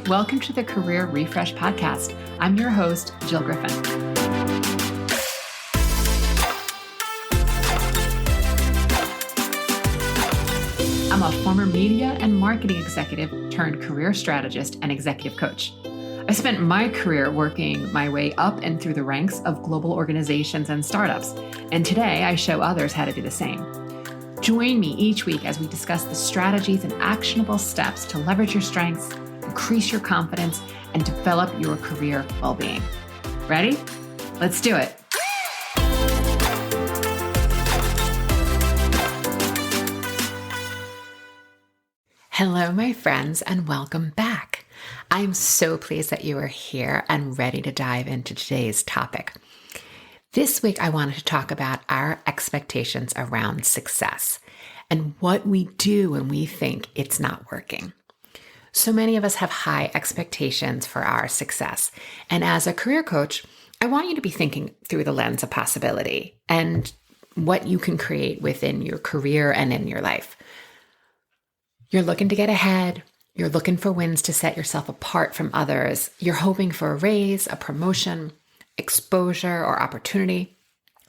Welcome to the Career Refresh Podcast. I'm your host, Jill Griffin. I'm a former media and marketing executive turned career strategist and executive coach. I spent my career working my way up and through the ranks of global organizations and startups, and today I show others how to do the same. Join me each week as we discuss the strategies and actionable steps to leverage your strengths, increase your confidence, and develop your career well-being. Ready? Let's do it. Hello, my friends, and welcome back. I'm so pleased that you are here and ready to dive into today's topic. This week, I wanted to talk about our expectations around success and what we do when we think it's not working. So many of us have high expectations for our success. And as a career coach, I want you to be thinking through the lens of possibility and what you can create within your career and in your life. You're looking to get ahead. You're looking for wins to set yourself apart from others. You're hoping for a raise, a promotion, exposure, or opportunity.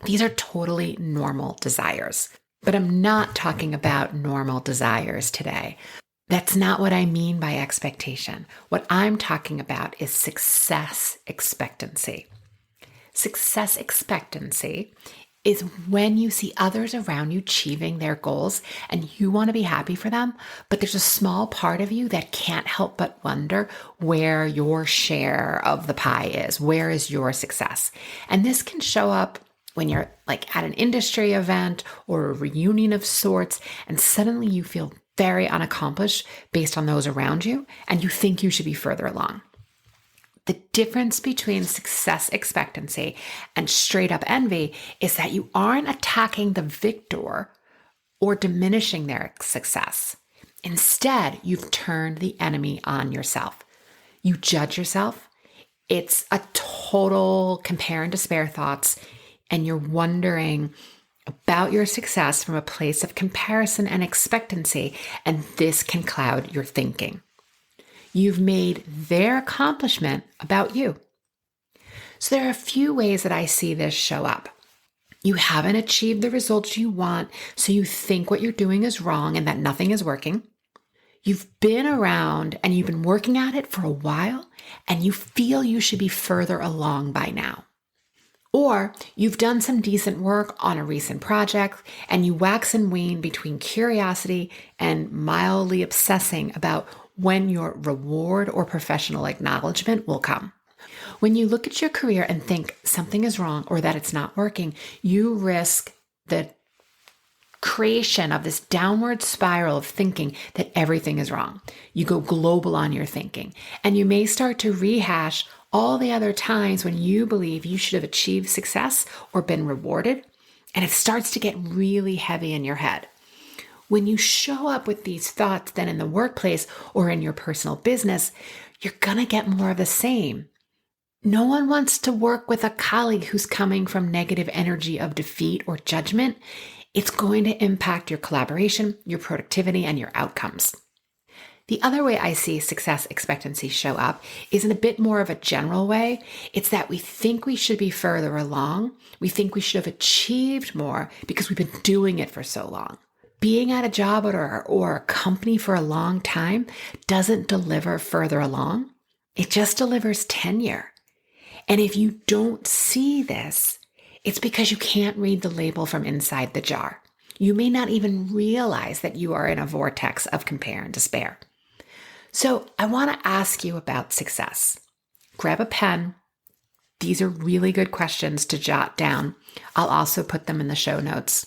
These are totally normal desires. But I'm not talking about normal desires today. That's not what I mean by expectation. What I'm talking about is success expectancy. Success expectancy is when you see others around you achieving their goals and you want to be happy for them, but there's a small part of you that can't help but wonder where your share of the pie is. Where is your success? And this can show up when you're like at an industry event or a reunion of sorts, and suddenly you feel very unaccomplished based on those around you, and you think you should be further along. The difference between success expectancy and straight up envy is that you aren't attacking the victor or diminishing their success. Instead, you've turned the enemy on yourself. You judge yourself. It's a total compare and despair thoughts, and you're wondering about your success from a place of comparison and expectancy, and this can cloud your thinking. You've made their accomplishment about you. So there are a few ways that I see this show up. You haven't achieved the results you want, so you think what you're doing is wrong and that nothing is working. You've been around and you've been working at it for a while, and you feel you should be further along by now. Or you've done some decent work on a recent project and you wax and wane between curiosity and mildly obsessing about when your reward or professional acknowledgement will come. When you look at your career and think something is wrong or that it's not working, you risk the creation of this downward spiral of thinking that everything is wrong. You go global on your thinking, and you may start to rehash all the other times when you believe you should have achieved success or been rewarded, and it starts to get really heavy in your head. When you show up with these thoughts then in the workplace or in your personal business, you're gonna get more of the same. No one wants to work with a colleague who's coming from negative energy of defeat or judgment. It's going to impact your collaboration, your productivity, and your outcomes. The other way I see success expectancy show up is in a bit more of a general way. It's that we think we should be further along. We think we should have achieved more because we've been doing it for so long. Being at a job or a company for a long time doesn't deliver further along. It just delivers tenure. And if you don't see this, it's because you can't read the label from inside the jar. You may not even realize that you are in a vortex of compare and despair. So I want to ask you about success. Grab a pen. These are really good questions to jot down. I'll also put them in the show notes.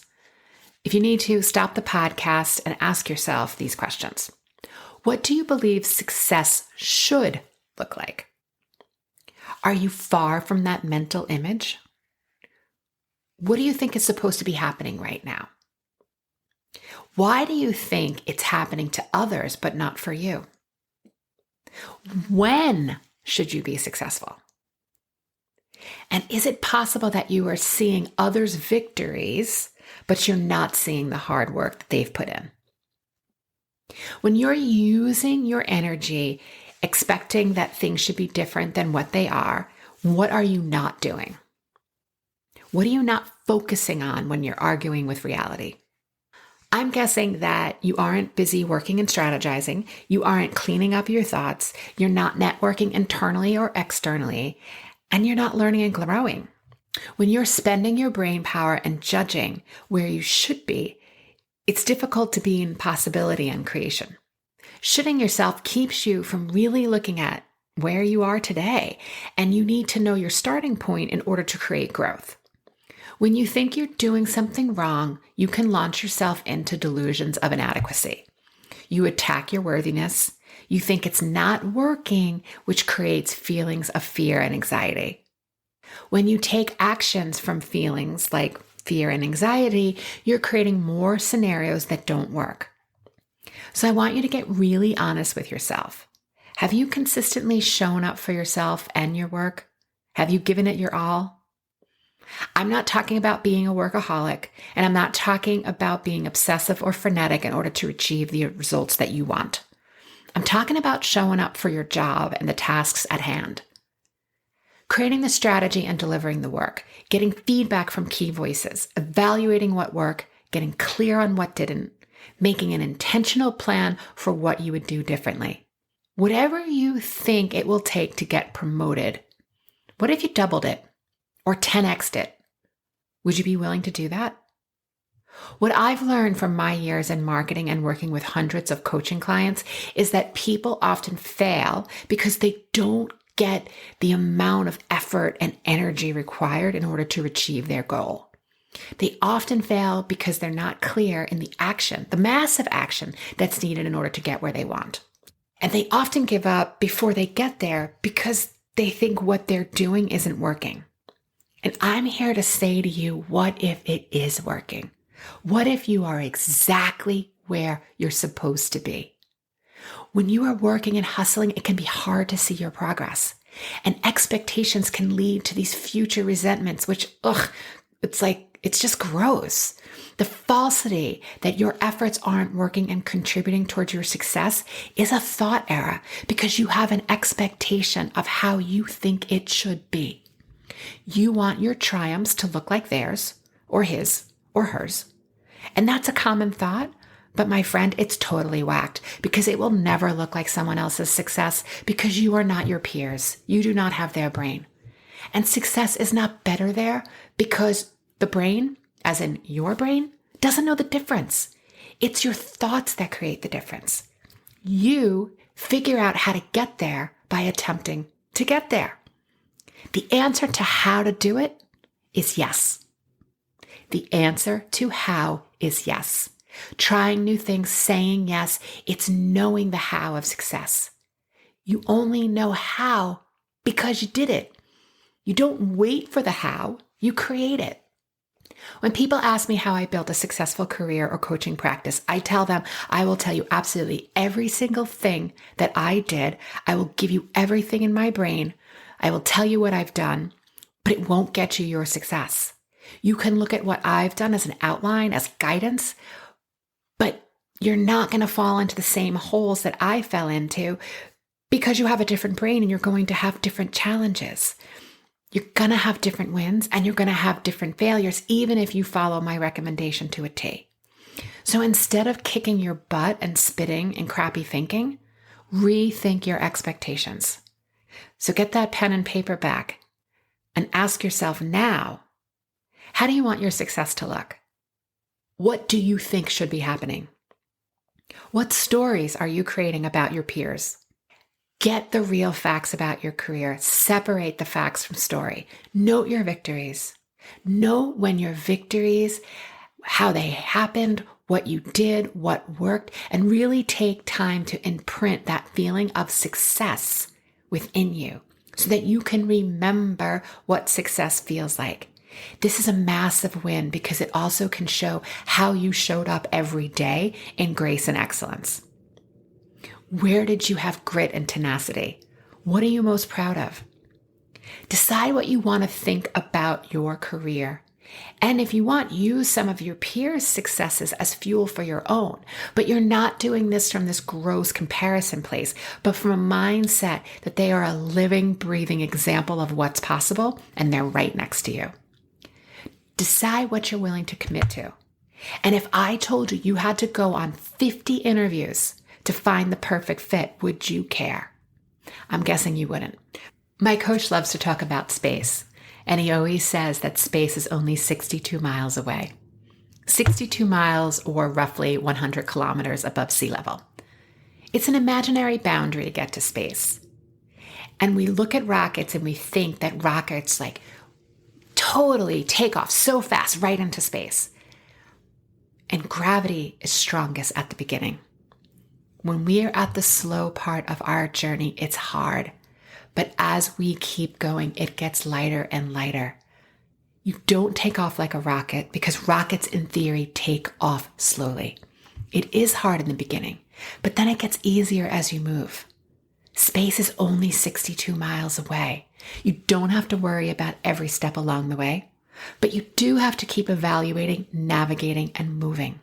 If you need to, stop the podcast and ask yourself these questions. What do you believe success should look like? Are you far from that mental image? What do you think is supposed to be happening right now? Why do you think it's happening to others but not for you? When should you be successful? And is it possible that you are seeing others' victories, but you're not seeing the hard work that they've put in? When you're using your energy expecting that things should be different than what they are. What are you not doing? What are you not focusing on when you're arguing with reality? I'm guessing that you aren't busy working and strategizing. You aren't cleaning up your thoughts. You're not networking internally or externally, and you're not learning and growing. When you're spending your brain power and judging where you should be, it's difficult to be in possibility and creation. Shooting yourself keeps you from really looking at where you are today, and you need to know your starting point in order to create growth. When you think you're doing something wrong, you can launch yourself into delusions of inadequacy. You attack your worthiness. You think it's not working, which creates feelings of fear and anxiety. When you take actions from feelings like fear and anxiety, you're creating more scenarios that don't work. So I want you to get really honest with yourself. Have you consistently shown up for yourself and your work? Have you given it your all? I'm not talking about being a workaholic, and I'm not talking about being obsessive or frenetic in order to achieve the results that you want. I'm talking about showing up for your job and the tasks at hand. Creating the strategy and delivering the work, getting feedback from key voices, evaluating what worked, getting clear on what didn't, making an intentional plan for what you would do differently. Whatever you think it will take to get promoted, what if you doubled it? Or 10x'd it? Would you be willing to do that? What I've learned from my years in marketing and working with hundreds of coaching clients is that people often fail because they don't get the amount of effort and energy required in order to achieve their goal. They often fail because they're not clear in the action, the massive action that's needed in order to get where they want. And they often give up before they get there because they think what they're doing isn't working. And I'm here to say to you, what if it is working? What if you are exactly where you're supposed to be? When you are working and hustling, it can be hard to see your progress. And expectations can lead to these future resentments, which, it's just gross. The falsity that your efforts aren't working and contributing towards your success is a thought error because you have an expectation of how you think it should be. You want your triumphs to look like theirs or his or hers. And that's a common thought, but my friend, it's totally whacked because it will never look like someone else's success because you are not your peers. You do not have their brain. And success is not better there because the brain, as in your brain, doesn't know the difference. It's your thoughts that create the difference. You figure out how to get there by attempting to get there. The answer to how to do it is yes. The answer to how is yes. Trying new things, saying yes, it's knowing the how of success. You only know how because you did it. You don't wait for the how, you create it. When people ask me how I built a successful career or coaching practice, I tell them I will tell you absolutely every single thing that I did. I will give you everything in my brain. I will tell you what I've done, but it won't get you your success. You can look at what I've done as an outline, as guidance, but you're not going to fall into the same holes that I fell into because you have a different brain and you're going to have different challenges. You're going to have different wins and you're going to have different failures, even if you follow my recommendation to a T. So instead of kicking your butt and spitting in crappy thinking, rethink your expectations. So get that pen and paper back and ask yourself now, how do you want your success to look? What do you think should be happening? What stories are you creating about your peers? Get the real facts about your career. Separate the facts from story. Note your victories. Note when your victories, how they happened, what you did, what worked, and really take time to imprint that feeling of success within you so that you can remember what success feels like. This is a massive win because it also can show how you showed up every day in grace and excellence. Where did you have grit and tenacity? What are you most proud of? Decide what you want to think about your career. And if you want, use some of your peers' successes as fuel for your own. But you're not doing this from this gross comparison place, but from a mindset that they are a living, breathing example of what's possible, and they're right next to you. Decide what you're willing to commit to. And if I told you you had to go on 50 interviews to find the perfect fit, would you care? I'm guessing you wouldn't. My coach loves to talk about space, and he always says that space is only 62 miles away. 62 miles, or roughly 100 kilometers above sea level. It's an imaginary boundary to get to space. And we look at rockets and we think that rockets totally take off so fast right into space. And gravity is strongest at the beginning. When we are at the slow part of our journey, it's hard. But as we keep going, it gets lighter and lighter. You don't take off like a rocket because rockets in theory take off slowly. It is hard in the beginning, but then it gets easier as you move. Space is only 62 miles away. You don't have to worry about every step along the way, but you do have to keep evaluating, navigating, and moving.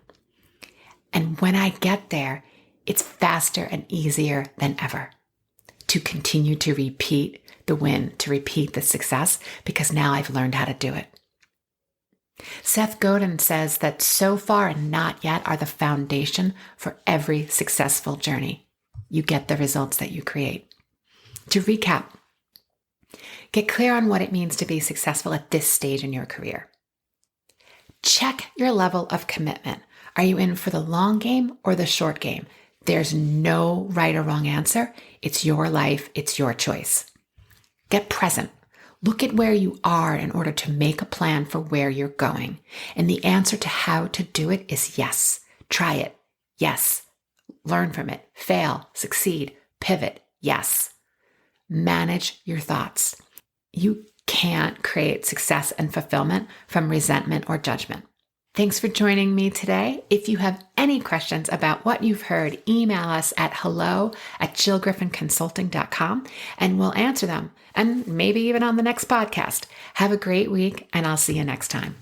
And when I get there, it's faster and easier than ever to continue to repeat the win, to repeat the success, because now I've learned how to do it. Seth Godin says that so far and not yet are the foundation for every successful journey. You get the results that you create. To recap, get clear on what it means to be successful at this stage in your career. Check your level of commitment. Are you in for the long game or the short game? There's no right or wrong answer. It's your life. It's your choice. Get present. Look at where you are in order to make a plan for where you're going. And the answer to how to do it is yes. Try it. Yes. Learn from it. Fail. Succeed. Pivot. Yes. Manage your thoughts. You can't create success and fulfillment from resentment or judgment. Thanks for joining me today. If you have any questions about what you've heard, email us at hello@jillgriffinconsulting.com and we'll answer them, and maybe even on the next podcast. Have a great week, and I'll see you next time.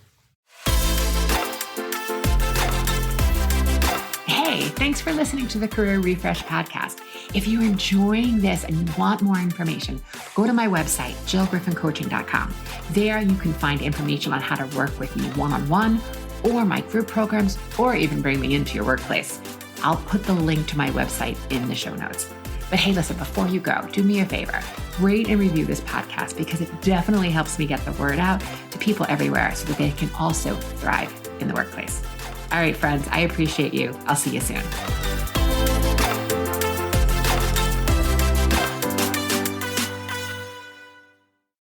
Hey, thanks for listening to the Career Refresh podcast. If you're enjoying this and you want more information, go to my website, jillgriffincoaching.com. There you can find information on how to work with me one-on-one, or my group programs, or even bring me into your workplace. I'll put the link to my website in the show notes. But hey, listen, before you go, do me a favor, rate and review this podcast, because it definitely helps me get the word out to people everywhere so that they can also thrive in the workplace. All right, friends, I appreciate you. I'll see you soon.